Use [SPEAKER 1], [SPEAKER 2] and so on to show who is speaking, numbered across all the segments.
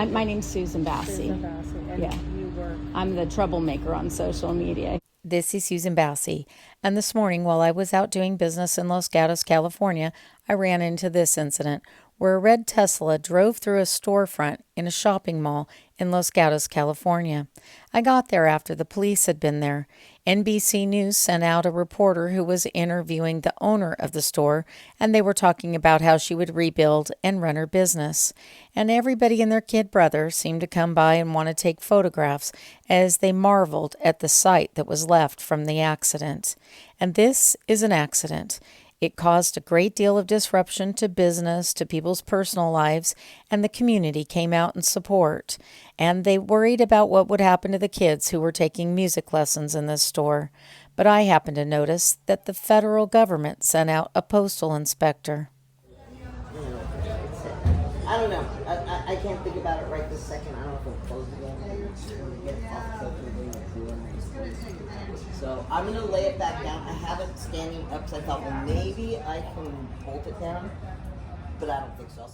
[SPEAKER 1] My name's Susan Bassi.
[SPEAKER 2] Susan Bassi, and
[SPEAKER 1] Yeah.
[SPEAKER 2] you were...
[SPEAKER 1] I'm the troublemaker on social media.
[SPEAKER 3] This is Susan Bassi, and this morning while I was out doing business in Los Gatos, California, I ran into this incident where a red Tesla drove through a storefront in a shopping mall in Los Gatos, California. I got there after the police had been there. NBC News sent out a reporter who was interviewing the owner of the store, and they were talking about how she would rebuild and run her business. And everybody and their kid brother seemed to come by and want to take photographs as they marveled at the sight that was left from the accident. And this is an accident. It caused a great deal of disruption to business, to people's personal lives, and the community came out in support. And they worried about what would happen to the kids who were taking music lessons in this store. But I happened to notice that the federal government sent out a postal inspector.
[SPEAKER 4] I don't know. I can't think about it right this second. I don't know if it'll close again. So I'm going to lay it back down. I have it standing up because I thought, well, maybe I can bolt it down, but I don't think so.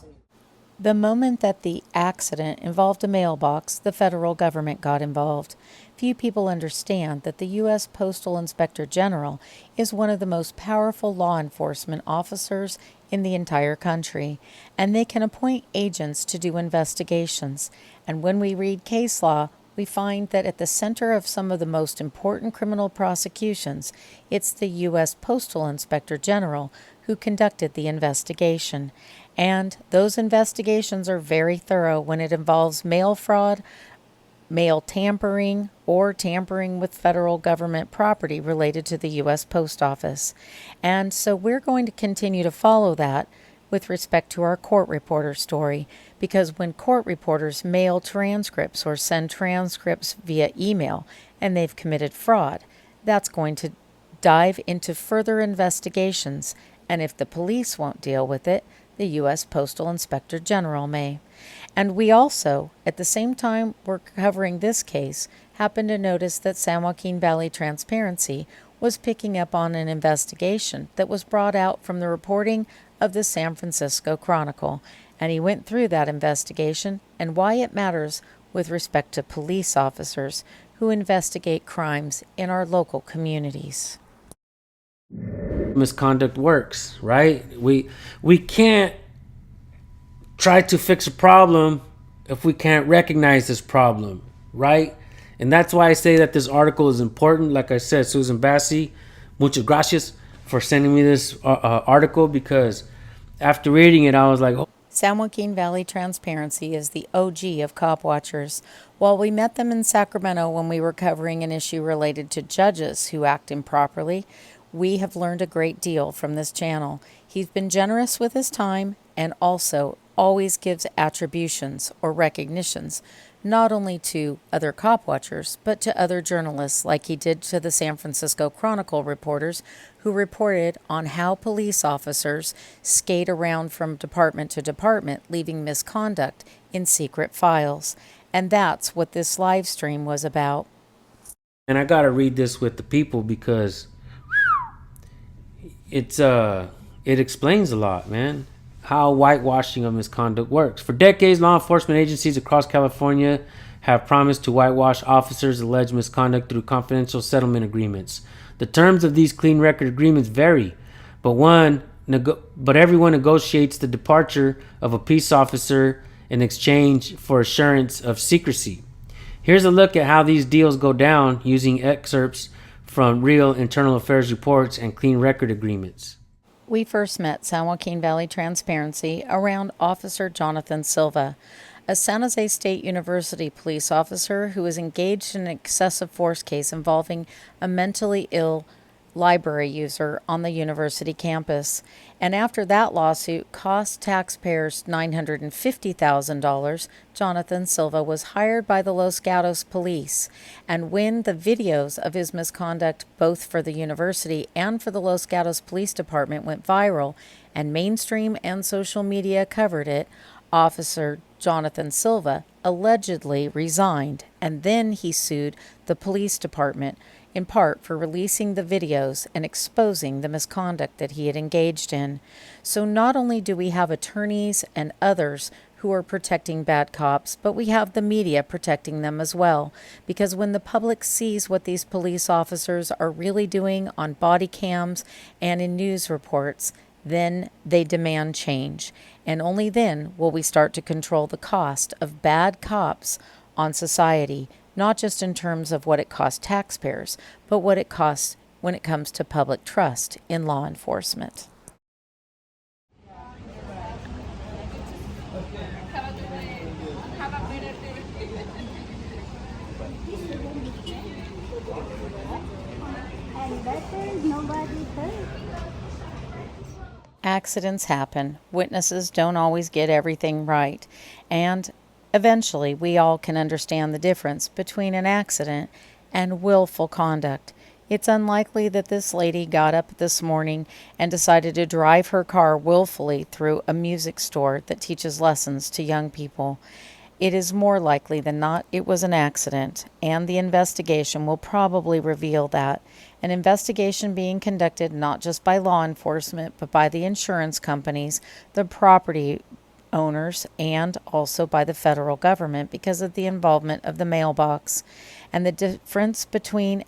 [SPEAKER 3] The moment that the accident involved a mailbox, the federal government got involved. Few people understand that the U.S. Postal Inspector General is one of the most powerful law enforcement officers in the entire country, and they can appoint agents to do investigations. And when we read case law, we find that at the center of some of the most important criminal prosecutions, it's the U.S. Postal Inspector General who conducted the investigation. And those investigations are very thorough when it involves mail fraud, mail tampering, or tampering with federal government property related to the U.S. Post Office. And so we're going to continue to follow that with respect to our court reporter story, because when court reporters mail transcripts or send transcripts via email and they've committed fraud, that's going to dive into further investigations, and if the police won't deal with it, the U.S. Postal Inspector General may. And we also, at the same time we're covering this case, happened to notice that San Joaquin Valley Transparency was picking up on an investigation that was brought out from the reporting of the San Francisco Chronicle, and he went through that investigation and why it matters with respect to police officers who investigate crimes in our local communities.
[SPEAKER 5] Misconduct works, right? We can't try to fix a problem if we can't recognize this problem, right? And that's why I say that this article is important. Like I said, Susan Bassi, muchas gracias for sending me this article, because after reading it, I was like, oh.
[SPEAKER 3] San Joaquin Valley Transparency is the OG of cop watchers. While we met them in Sacramento when we were covering an issue related to judges who act improperly, we have learned a great deal from this channel. He's been generous with his time and also always gives attributions or recognitions, not only to other cop watchers, but to other journalists, like he did to the San Francisco Chronicle reporters who reported on how police officers skate around from department to department, leaving misconduct in secret files. And that's what this live stream was about.
[SPEAKER 5] And I gotta read this with the people because it explains a lot, man, how whitewashing of misconduct works. For decades, law enforcement agencies across California have promised to whitewash officers' alleged misconduct through confidential settlement agreements. The terms of these clean record agreements vary, but everyone negotiates the departure of a peace officer in exchange for assurance of secrecy. Here's a look at how these deals go down using excerpts from real internal affairs reports and clean record agreements.
[SPEAKER 3] We first met San Joaquin Valley Transparency around Officer Jonathan Silva, a San Jose State University police officer who was engaged in an excessive force case involving a mentally ill library user on the university campus. And after that lawsuit cost taxpayers $950,000, Jonathan Silva was hired by the Los Gatos police. And when the videos of his misconduct, both for the university and for the Los Gatos Police Department, went viral, and mainstream and social media covered it, Officer Jonathan Silva allegedly resigned, and then he sued the police department, in part for releasing the videos and exposing the misconduct that he had engaged in. So not only do we have attorneys and others who are protecting bad cops, but we have the media protecting them as well. Because when the public sees what these police officers are really doing on body cams and in news reports, then they demand change. And only then will we start to control the cost of bad cops on society, not just in terms of what it costs taxpayers, but what it costs when it comes to public trust in law enforcement.
[SPEAKER 2] And better, nobody hurt.
[SPEAKER 3] Accidents happen. Witnesses don't always get everything right. And eventually, we all can understand the difference between an accident and willful conduct. It's unlikely that this lady got up this morning and decided to drive her car willfully through a music store that teaches lessons to young people. It is more likely than not it was an accident, and the investigation will probably reveal that. An investigation being conducted not just by law enforcement, but by the insurance companies, the property owners, and also by the federal government because of the involvement of the mailbox. And the difference between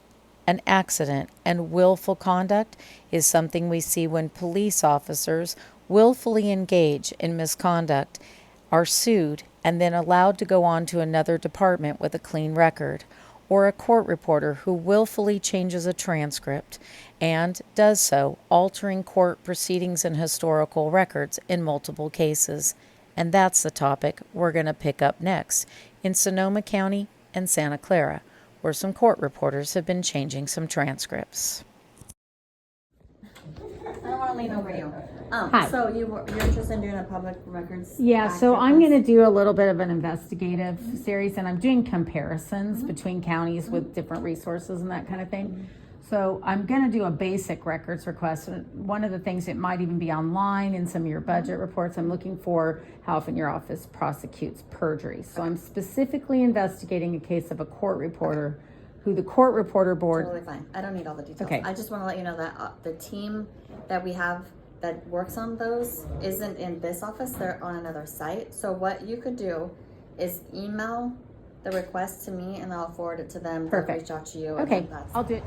[SPEAKER 3] an accident and willful conduct is something we see when police officers willfully engage in misconduct, are sued, and then allowed to go on to another department with a clean record, or a court reporter who willfully changes a transcript and does so, altering court proceedings and historical records in multiple cases. And that's the topic we're going to pick up next in Sonoma County and Santa Clara, where some court reporters have been changing some transcripts.
[SPEAKER 6] I don't want to lean over you.
[SPEAKER 1] Hi.
[SPEAKER 6] So you're interested in doing a public records?
[SPEAKER 1] Yeah,
[SPEAKER 6] act
[SPEAKER 1] so I'm
[SPEAKER 6] request?
[SPEAKER 1] going to do a little bit of an investigative series, and I'm doing comparisons between counties with different resources and that kind of thing. So I'm going to do a basic records request. And one of the things, it might even be online in some of your budget reports, I'm looking for how often your office prosecutes perjury. So I'm specifically investigating a case of a court reporter who the court reporter board.
[SPEAKER 6] Totally fine. I don't need all the details.
[SPEAKER 1] Okay.
[SPEAKER 6] I just want to let you know that the team that we have that works on those isn't in this office. They're on another site. So what you could do is email the request to me, and I'll forward it to them. They'll
[SPEAKER 1] Perfect.
[SPEAKER 6] reach out to you.
[SPEAKER 1] Okay,
[SPEAKER 6] And that's
[SPEAKER 1] I'll do it.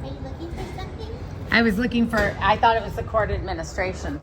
[SPEAKER 2] Are you looking for something?
[SPEAKER 1] I was looking for, I thought it was the court administration.